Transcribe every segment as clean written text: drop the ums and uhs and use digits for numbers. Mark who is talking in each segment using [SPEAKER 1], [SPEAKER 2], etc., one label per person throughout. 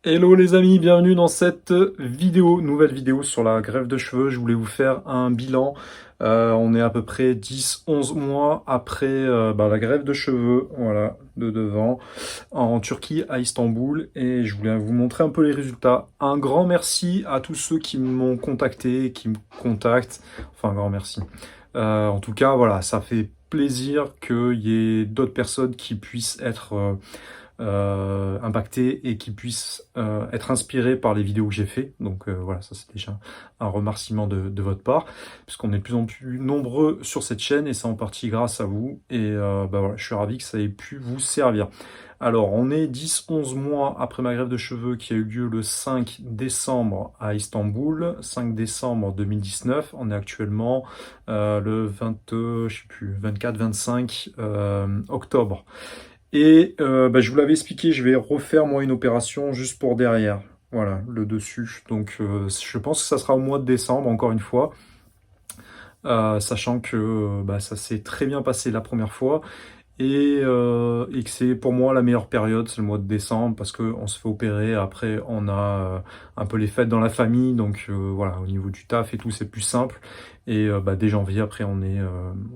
[SPEAKER 1] Hello les amis, bienvenue dans cette vidéo, nouvelle vidéo sur la greffe de cheveux. Je voulais vous faire un bilan. On est à peu près 10-11 mois après la greffe de cheveux, voilà, de devant, en Turquie, à Istanbul. Et je voulais vous montrer un peu les résultats. Un grand merci à tous ceux qui m'ont contacté, qui me contactent. Enfin, un grand merci. En tout cas, voilà, ça fait plaisir qu'il y ait d'autres personnes qui puissent être impacté et qui puissent être inspirés par les vidéos que j'ai fait. Donc voilà, ça c'est déjà un remerciement de votre part, puisqu'on est de plus en plus nombreux sur cette chaîne et c'est en partie grâce à vous. Et voilà, je suis ravi que ça ait pu vous servir. Alors, on est 10-11 mois après ma greffe de cheveux qui a eu lieu le 5 décembre à Istanbul, 5 décembre 2019. On est actuellement le 20, je sais plus, 24-25 octobre. Et je vous l'avais expliqué, je vais refaire moi une opération juste pour derrière. Voilà, le dessus. Donc je pense que ça sera au mois de décembre, encore une fois. Sachant que ça s'est très bien passé la première fois. Et que c'est pour moi la meilleure période, c'est le mois de décembre, parce qu'on se fait opérer, après on a un peu les fêtes dans la famille, donc voilà, au niveau du taf et tout, c'est plus simple. Et dès janvier, après, on est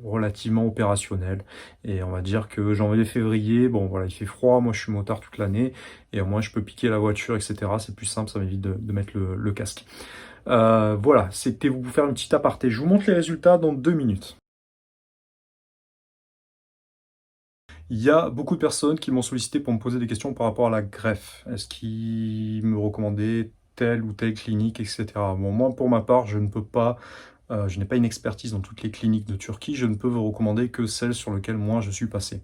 [SPEAKER 1] relativement opérationnel. Et on va dire que janvier-février, bon voilà, il fait froid, moi je suis motard toute l'année, et au moins je peux piquer la voiture, etc. C'est plus simple, ça m'évite de mettre le casque. Voilà, c'était vous faire une petite aparté. Je vous montre les résultats dans 2 minutes. Il y a beaucoup de personnes qui m'ont sollicité pour me poser des questions par rapport à la greffe. Est-ce qu'ils me recommandaient telle ou telle clinique, etc. Bon, moi, pour ma part, je ne peux pas, je n'ai pas une expertise dans toutes les cliniques de Turquie. Je ne peux vous recommander que celles sur lesquelles moi je suis passé.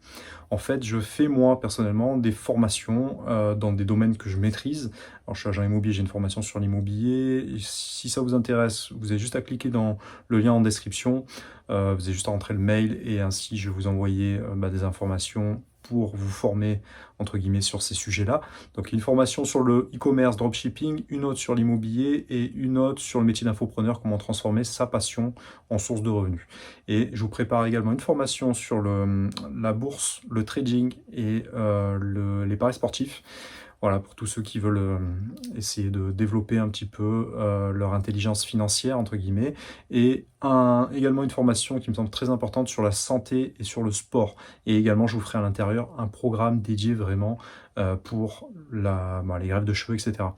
[SPEAKER 1] En fait, je fais moi personnellement des formations dans des domaines que je maîtrise. Alors, je suis agent immobilier, j'ai une formation sur l'immobilier. Et si ça vous intéresse, vous avez juste à cliquer dans le lien en description. Vous avez juste à rentrer le mail et ainsi je vais vous envoyer des informations pour vous former entre guillemets sur ces sujets-là. Donc une formation sur le e-commerce, dropshipping, une autre sur l'immobilier et une autre sur le métier d'infopreneur, comment transformer sa passion en source de revenus. Et je vous prépare également une formation sur la bourse, le trading et les paris sportifs. Voilà, pour tous ceux qui veulent essayer de développer un petit peu leur intelligence financière, entre guillemets, et également une formation qui me semble très importante sur la santé et sur le sport. Et également, je vous ferai à l'intérieur un programme dédié vraiment pour les greffes de cheveux, etc.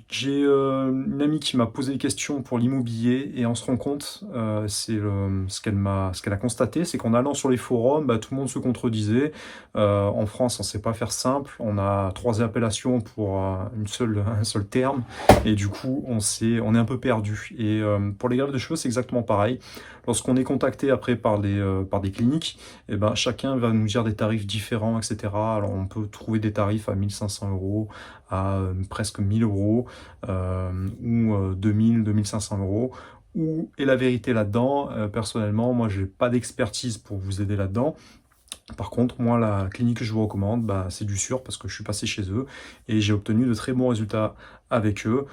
[SPEAKER 1] J'ai une amie qui m'a posé des questions pour l'immobilier et on se rend compte, ce qu'elle a constaté, c'est qu'en allant sur les forums, tout le monde se contredisait. En France, on ne sait pas faire simple, on a 3 appellations pour un seul terme et du coup, on est un peu perdu. Et pour les greffes de cheveux, c'est exactement pareil. Lorsqu'on est contacté après par des cliniques, et chacun va nous dire des tarifs différents, etc. Alors on peut trouver des tarifs à 1500 euros, à presque 1000 euros ou 2000, 2500 euros. Où est la vérité là-dedans? Personnellement, moi, j'ai pas d'expertise pour vous aider là-dedans. Par contre, moi, la clinique que je vous recommande, c'est du sûr parce que je suis passé chez eux et j'ai obtenu de très bons résultats avec eux.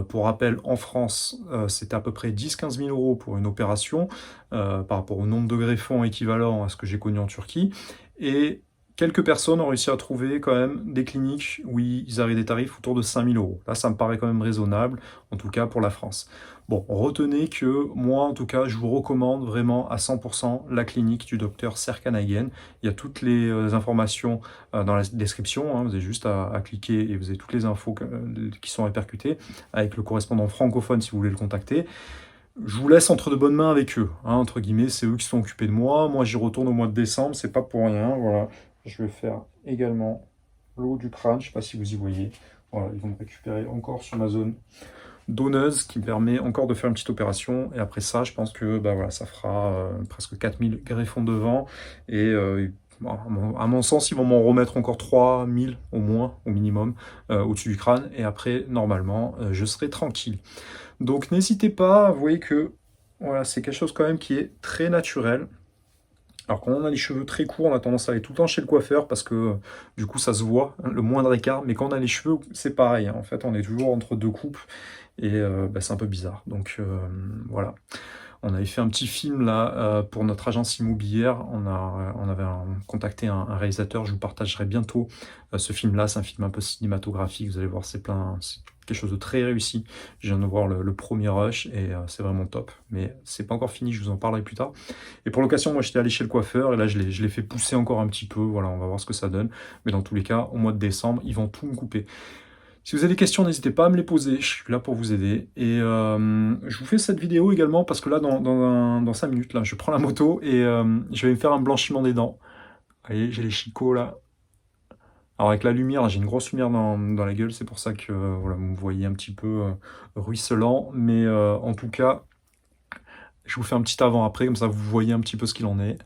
[SPEAKER 1] Pour rappel, en France, c'était à peu près 10-15 000 euros pour une opération par rapport au nombre de greffons équivalent à ce que j'ai connu en Turquie. Et quelques personnes ont réussi à trouver quand même des cliniques où ils avaient des tarifs autour de 5 000 euros. Là, ça me paraît quand même raisonnable, en tout cas pour la France. Bon, retenez que moi, en tout cas, je vous recommande vraiment à 100% la clinique du docteur Serkan Aygen. Il y a toutes les informations dans la description, hein. Vous avez juste à cliquer et vous avez toutes les infos qui sont répercutées avec le correspondant francophone si vous voulez le contacter. Je vous laisse entre de bonnes mains avec eux, hein, entre guillemets, c'est eux qui sont occupés de moi. Moi, j'y retourne au mois de décembre, c'est pas pour rien. Voilà, je vais faire également le haut du crâne, je sais pas si vous y voyez. Voilà, ils vont me récupérer encore sur ma zone donneuse qui me permet encore de faire une petite opération. Et après ça, je pense que voilà, ça fera presque 4000 greffons devant. Et à mon sens, ils vont m'en remettre encore 3000 au moins, au minimum, au-dessus du crâne. Et après, normalement, je serai tranquille. Donc n'hésitez pas, vous voyez que voilà, c'est quelque chose quand même qui est très naturel. Alors quand on a les cheveux très courts, on a tendance à aller tout le temps chez le coiffeur parce que du coup ça se voit, hein, le moindre écart. Mais quand on a les cheveux, c'est pareil, hein. En fait, on est toujours entre deux coupes et c'est un peu bizarre. Donc voilà. On avait fait un petit film là, pour notre agence immobilière. On avait contacté un réalisateur, je vous partagerai bientôt, ce film-là. C'est un film un peu cinématographique, vous allez voir, c'est quelque chose de très réussi. Je viens de voir le 1er rush et c'est vraiment top. Mais c'est pas encore fini, je vous en parlerai plus tard. Et pour l'occasion, moi j'étais allé chez le coiffeur et là je l'ai fait pousser encore un petit peu, voilà, on va voir ce que ça donne. Mais dans tous les cas, au mois de décembre, ils vont tout me couper. Si vous avez des questions, n'hésitez pas à me les poser, je suis là pour vous aider. Et je vous fais cette vidéo également parce que là, dans 5 minutes, là, je prends la moto et je vais me faire un blanchiment des dents. Vous voyez, j'ai les chicots là. Alors avec la lumière, j'ai une grosse lumière dans la gueule, c'est pour ça que voilà, vous me voyez un petit peu ruisselant. Mais en tout cas, je vous fais un petit avant-après, comme ça vous voyez un petit peu ce qu'il en est.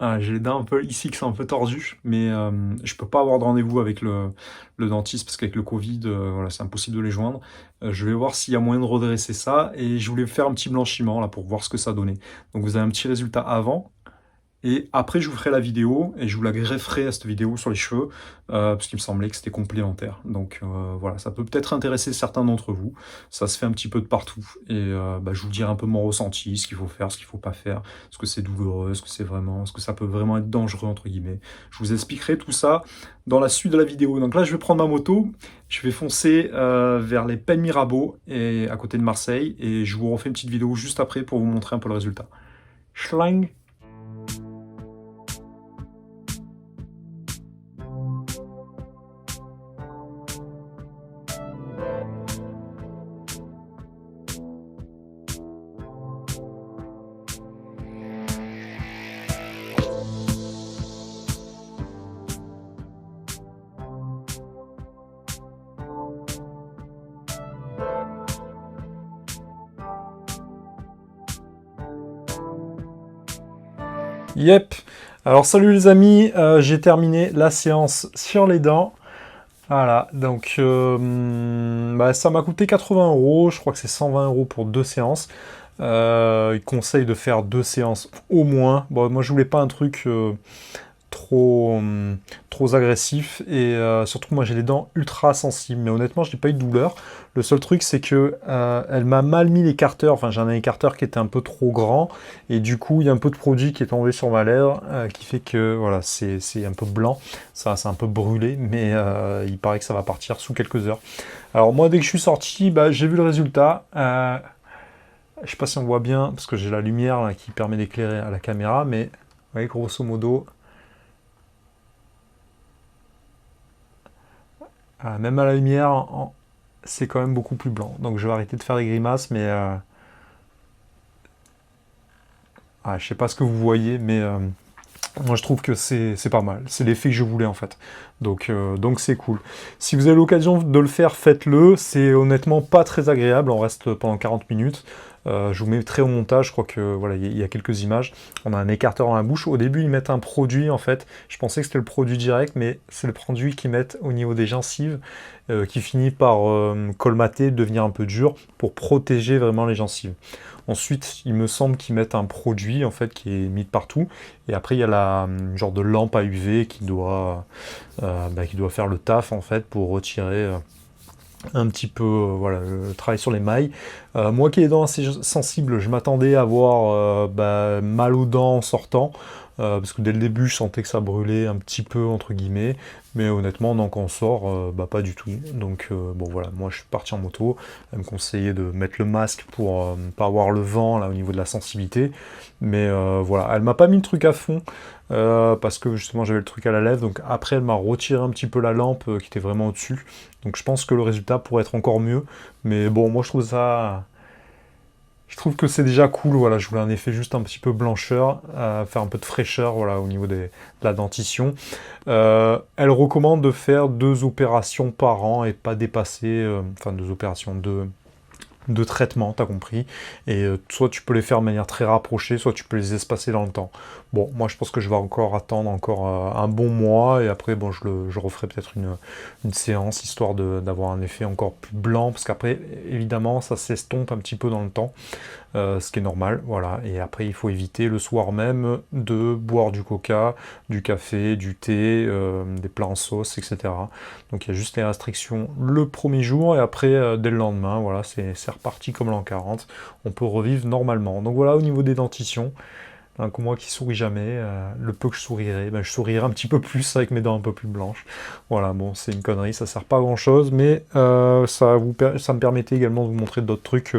[SPEAKER 1] Ah, j'ai les dents un peu ici qui sont un peu tordues, mais je peux pas avoir de rendez-vous avec le dentiste parce qu'avec le Covid, voilà, c'est impossible de les joindre. Je vais voir s'il y a moyen de redresser ça et je voulais faire un petit blanchiment là pour voir ce que ça donnait. Donc vous avez un petit résultat avant. Et après, je vous ferai la vidéo et je vous la grefferai à cette vidéo sur les cheveux parce qu'il me semblait que c'était complémentaire. Donc voilà, ça peut peut-être intéresser certains d'entre vous. Ça se fait un petit peu de partout et je vous dirai un peu mon ressenti, ce qu'il faut faire, ce qu'il faut pas faire, est-ce que c'est douloureux, est-ce que ça peut vraiment être dangereux entre guillemets. Je vous expliquerai tout ça dans la suite de la vidéo. Donc là, je vais prendre ma moto, je vais foncer vers les Pennes Mirabeau et à côté de Marseille et je vous refais une petite vidéo juste après pour vous montrer un peu le résultat. Schlang. Yep. Alors salut les amis, j'ai terminé la séance sur les dents. Voilà, donc ça m'a coûté 80 €, je crois que c'est 120 € pour 2 séances. Il conseille de faire 2 séances au moins. Bon, moi je voulais pas un truc trop agressif et surtout moi j'ai les dents ultra sensibles, mais honnêtement je n'ai pas eu de douleur. Le seul truc c'est que elle m'a mal mis l'écarteur, enfin j'ai un écarteur qui était un peu trop grand et du coup il y a un peu de produit qui est tombé sur ma lèvre qui fait que voilà c'est un peu blanc, ça c'est un peu brûlé, mais il paraît que ça va partir sous quelques heures. Alors moi dès que je suis sorti, j'ai vu le résultat. Je sais pas si on voit bien parce que j'ai la lumière là, qui permet d'éclairer à la caméra, mais vous voyez grosso modo. Même à la lumière, c'est quand même beaucoup plus blanc. Donc je vais arrêter de faire des grimaces, mais je sais pas ce que vous voyez, mais moi je trouve que c'est pas mal. C'est l'effet que je voulais en fait. Donc c'est cool. Si vous avez l'occasion de le faire, faites-le. C'est honnêtement pas très agréable. On reste pendant 40 minutes. Je vous mettrai au montage, je crois que voilà, il y a quelques images. On a un écarteur dans la bouche. Au début, ils mettent un produit en fait. Je pensais que c'était le produit direct, mais c'est le produit qu'ils mettent au niveau des gencives, qui finit par colmater, devenir un peu dur pour protéger vraiment les gencives. Ensuite, il me semble qu'ils mettent un produit en fait qui est mis de partout. Et après, il y a la genre de lampe à UV qui doit faire le taf en fait pour retirer un petit peu voilà, le travail sur les mailles. Moi qui ai les dents assez sensibles, je m'attendais à avoir mal aux dents en sortant, parce que dès le début je sentais que ça brûlait un petit peu entre guillemets, mais honnêtement non, quand on sort, pas du tout. Donc bon voilà, moi je suis parti en moto, elle me conseillait de mettre le masque pour pas avoir le vent là au niveau de la sensibilité, mais voilà, elle m'a pas mis le truc à fond, parce que justement j'avais le truc à la lèvre, donc après elle m'a retiré un petit peu la lampe qui était vraiment au-dessus, donc je pense que le résultat pourrait être encore mieux, mais bon moi je trouve que c'est déjà cool, voilà, je voulais un effet juste un petit peu blancheur, faire un peu de fraîcheur voilà, au niveau de la dentition. Elle recommande de faire 2 opérations par an et pas dépasser, 2 opérations, de traitement, t'as compris, et soit tu peux les faire de manière très rapprochée, soit tu peux les espacer dans le temps. Bon, moi je pense que je vais encore attendre un bon mois, et après bon, je referai peut-être une séance, histoire d'avoir un effet encore plus blanc, parce qu'après, évidemment, ça s'estompe un petit peu dans le temps, ce qui est normal, voilà, et après il faut éviter le soir même de boire du coca, du café, du thé, des plats en sauce, etc. Donc il y a juste les restrictions le premier jour, et après, dès le lendemain, voilà, c'est
[SPEAKER 2] reparti comme l'an 40. On peut revivre normalement. Donc voilà, au niveau des dentitions, donc moi qui souris jamais, le peu que je sourirai, ben, je sourirai un petit peu plus avec mes dents un peu plus blanches. Voilà, bon, c'est une connerie, ça sert pas à grand chose, mais ça me permettait également de vous montrer d'autres trucs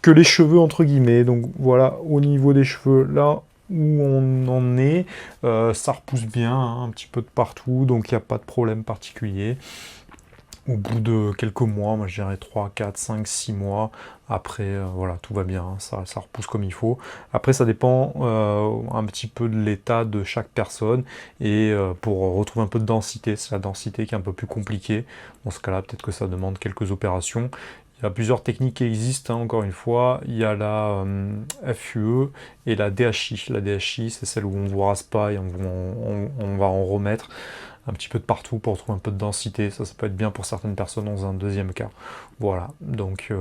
[SPEAKER 2] que les cheveux, entre guillemets. Donc voilà, au niveau des cheveux, là où on en est, ça repousse bien, hein, un petit peu de partout, donc il n'y a pas de problème particulier. Au bout de quelques mois, moi je dirais 3, 4, 5, 6 mois, après, voilà, tout va bien, hein, ça repousse comme il faut. Après, ça dépend un petit peu de l'état de chaque personne, et pour retrouver un peu de densité, c'est la densité qui est un peu plus compliquée. Dans ce cas-là, peut-être que ça demande quelques opérations. Il y a plusieurs techniques qui existent, hein, encore une fois. Il y a la FUE et la DHI. La DHI, c'est celle où on ne vous rase pas et on va en remettre un petit peu de partout pour trouver un peu de densité. Ça peut être bien pour certaines personnes dans un deuxième cas. Voilà, donc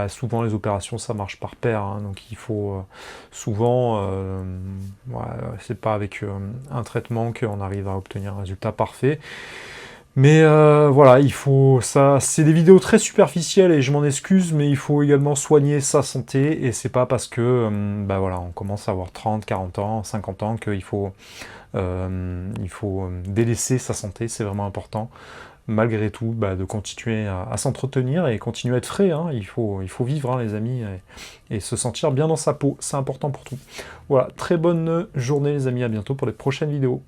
[SPEAKER 2] souvent les opérations ça marche par paire, hein, donc il faut souvent, c'est pas avec un traitement qu'on arrive à obtenir un résultat parfait. Mais voilà, il faut ça. C'est des vidéos très superficielles et je m'en excuse, mais il faut également soigner sa santé et c'est pas parce que voilà, on commence à avoir 30, 40 ans, 50 ans qu'il faut délaisser sa santé, c'est vraiment important. Malgré tout, de continuer à s'entretenir et continuer à être frais. Hein. Il faut vivre, hein, les amis, et se sentir bien dans sa peau. C'est important pour tout. Voilà, très bonne journée les amis, à bientôt pour les prochaines vidéos.